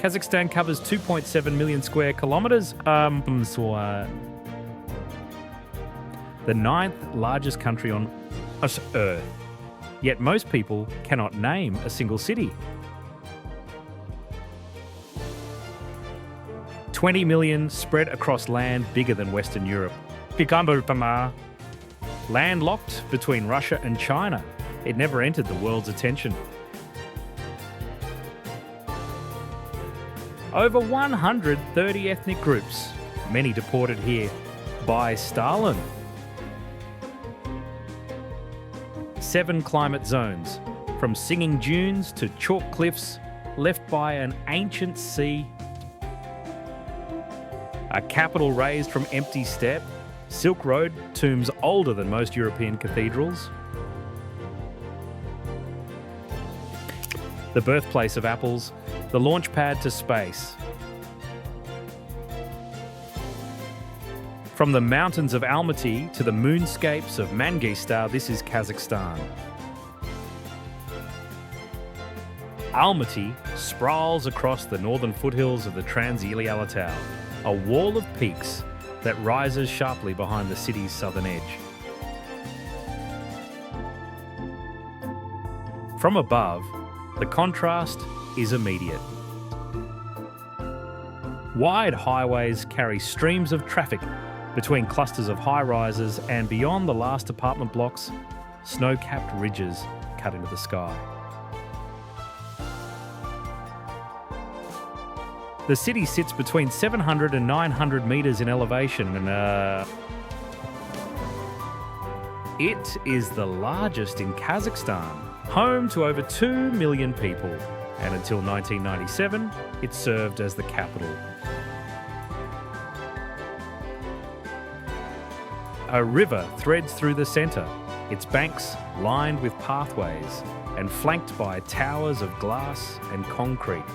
Kazakhstan covers 2.7 million square kilometers. The ninth largest country on Earth. Yet most people cannot name a single city. 20 million spread across land bigger than Western Europe. Landlocked between Russia and China. It never entered the world's attention. Over 130 ethnic groups, many deported here by Stalin. 7 climate zones, from singing dunes to chalk cliffs left by an ancient sea. A capital raised from empty steppe. Silk Road, tombs older than most European cathedrals. The birthplace of apples, the launch pad to space. From the mountains of Almaty to the moonscapes of Mangistar, this is Kazakhstan. Almaty sprawls across the northern foothills of the Trans-Ilialatau, a wall of peaks that rises sharply behind the city's southern edge. From above, the contrast is immediate. Wide highways carry streams of traffic between clusters of high-rises, and beyond the last apartment blocks, snow-capped ridges cut into the sky. The city sits between 700 and 900 metres in elevation, and it is the largest in Kazakhstan, home to over 2 million people, and until 1997, it served as the capital. A river threads through the centre, its banks lined with pathways and flanked by towers of glass and concrete.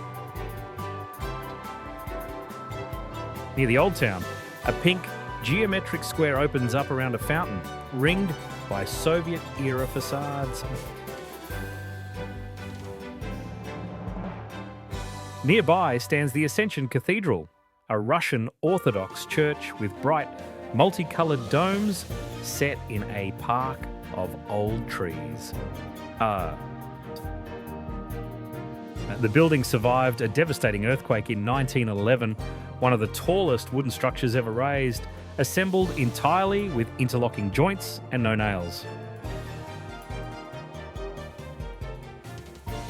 Near the Old Town, a pink, geometric square opens up around a fountain, ringed by Soviet-era facades. Nearby stands the Ascension Cathedral, a Russian Orthodox church with bright, multicoloured domes set in a park of old trees. The building survived a devastating earthquake in 1911, one of the tallest wooden structures ever raised, assembled entirely with interlocking joints and no nails.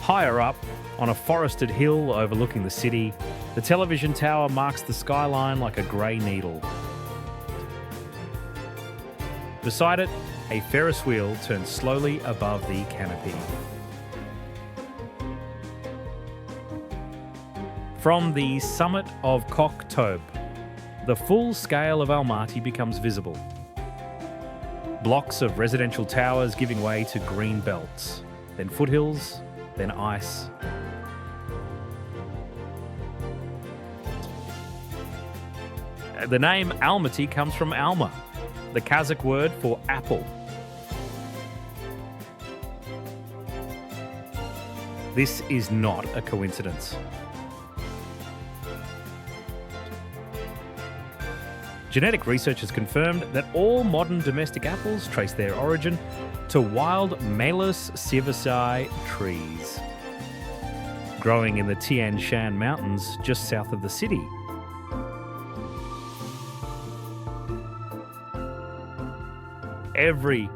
Higher up, on a forested hill overlooking the city, the television tower marks the skyline like a grey needle. Beside it, a Ferris wheel turns slowly above the canopy. From the summit of Koktob, the full scale of Almaty becomes visible. Blocks of residential towers giving way to green belts, then foothills, then ice. The name Almaty comes from Alma, the Kazakh word for apple. This is not a coincidence. Genetic research has confirmed that all modern domestic apples trace their origin to wild Malus cerevisiae trees, growing in the Tian Shan Mountains just south of the city. Every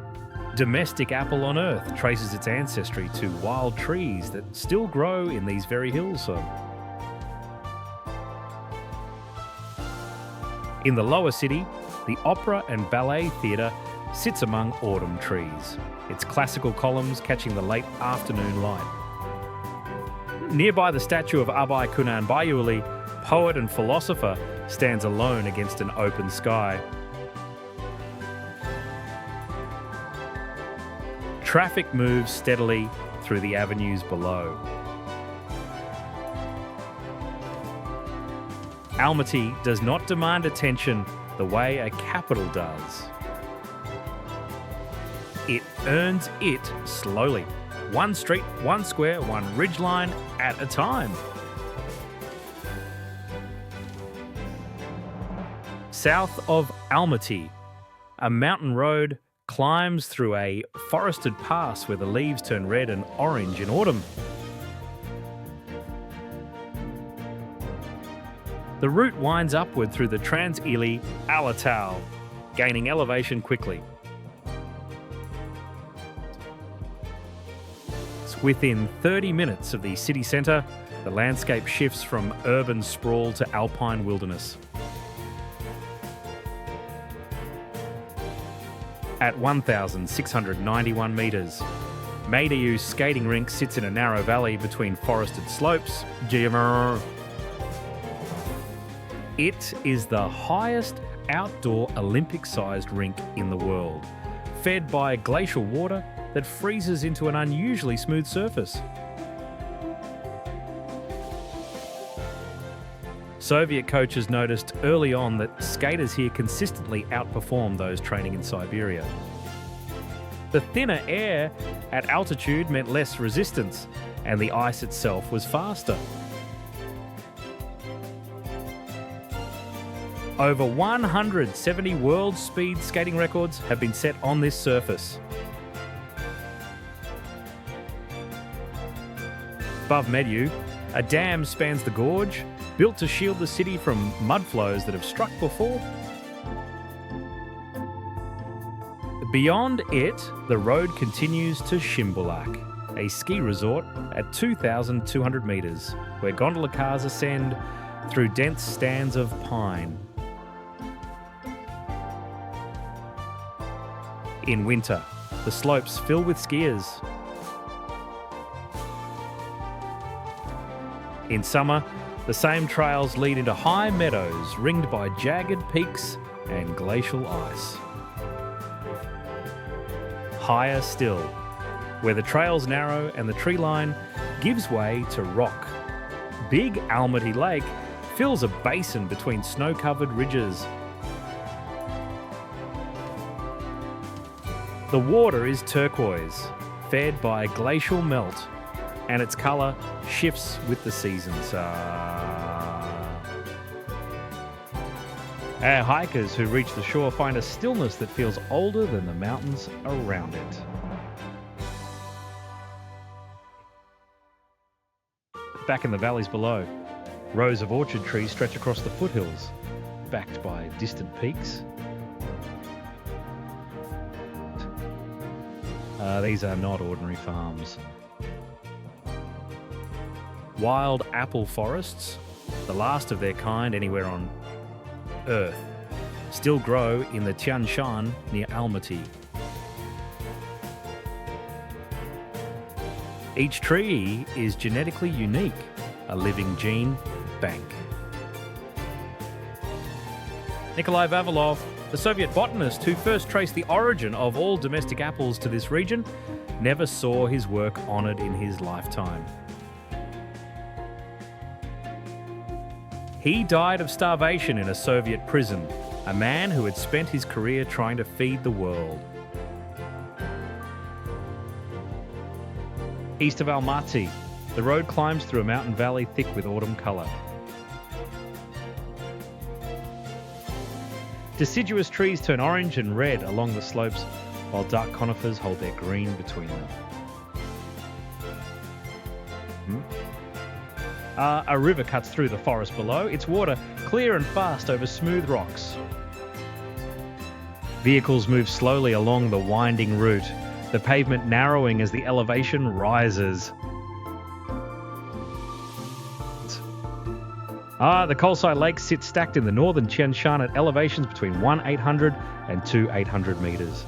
domestic apple on Earth traces its ancestry to wild trees that still grow in these very hills. In the lower city, the Opera and Ballet Theatre sits among autumn trees, its classical columns catching the late afternoon light. Nearby, the statue of Abay Kunanbayuli, poet and philosopher, stands alone against an open sky. Traffic moves steadily through the avenues below. Almaty does not demand attention the way a capital does. It earns it slowly, one street, one square, one ridgeline at a time. South of Almaty, a mountain road climbs through a forested pass where the leaves turn red and orange in autumn. The route winds upward through the Trans-Ili Alatau, gaining elevation quickly. Within 30 minutes of the city centre, the landscape shifts from urban sprawl to alpine wilderness. At 1,691 metres, Maydew skating rink sits in a narrow valley between forested slopes. It is the highest outdoor Olympic-sized rink in the world, fed by glacial water that freezes into an unusually smooth surface. Soviet coaches noticed early on that skaters here consistently outperformed those training in Siberia. The thinner air at altitude meant less resistance, and the ice itself was faster. Over 170 world speed skating records have been set on this surface. Above Maydew, a dam spans the gorge, built to shield the city from mud flows that have struck before. Beyond it, the road continues to Shimbulak, a ski resort at 2,200 metres, where gondola cars ascend through dense stands of pine. In winter, the slopes fill with skiers. In summer, the same trails lead into high meadows ringed by jagged peaks and glacial ice. Higher still, where the trails narrow and the tree line gives way to rock. Big Almaty Lake fills a basin between snow-covered ridges. The water is turquoise, fed by glacial melt, and its colour shifts with the seasons. Our hikers who reach the shore find a stillness that feels older than the mountains around it. Back in the valleys below, rows of orchard trees stretch across the foothills, backed by distant peaks. These are not ordinary farms. Wild apple forests, the last of their kind anywhere on Earth, still grow in the Tian Shan near Almaty. Each tree is genetically unique, a living gene bank. Nikolai Vavilov, the Soviet botanist who first traced the origin of all domestic apples to this region, never saw his work honoured in his lifetime. He died of starvation in a Soviet prison, a man who had spent his career trying to feed the world. East of Almaty, the road climbs through a mountain valley thick with autumn colour. Deciduous trees turn orange and red along the slopes, while dark conifers hold their green between them. A river cuts through the forest below, its water clear and fast over smooth rocks. Vehicles move slowly along the winding route, the pavement narrowing as the elevation rises. The Kolsai Lakes sit stacked in the northern Tian Shan at elevations between 1,800 and 2,800 metres.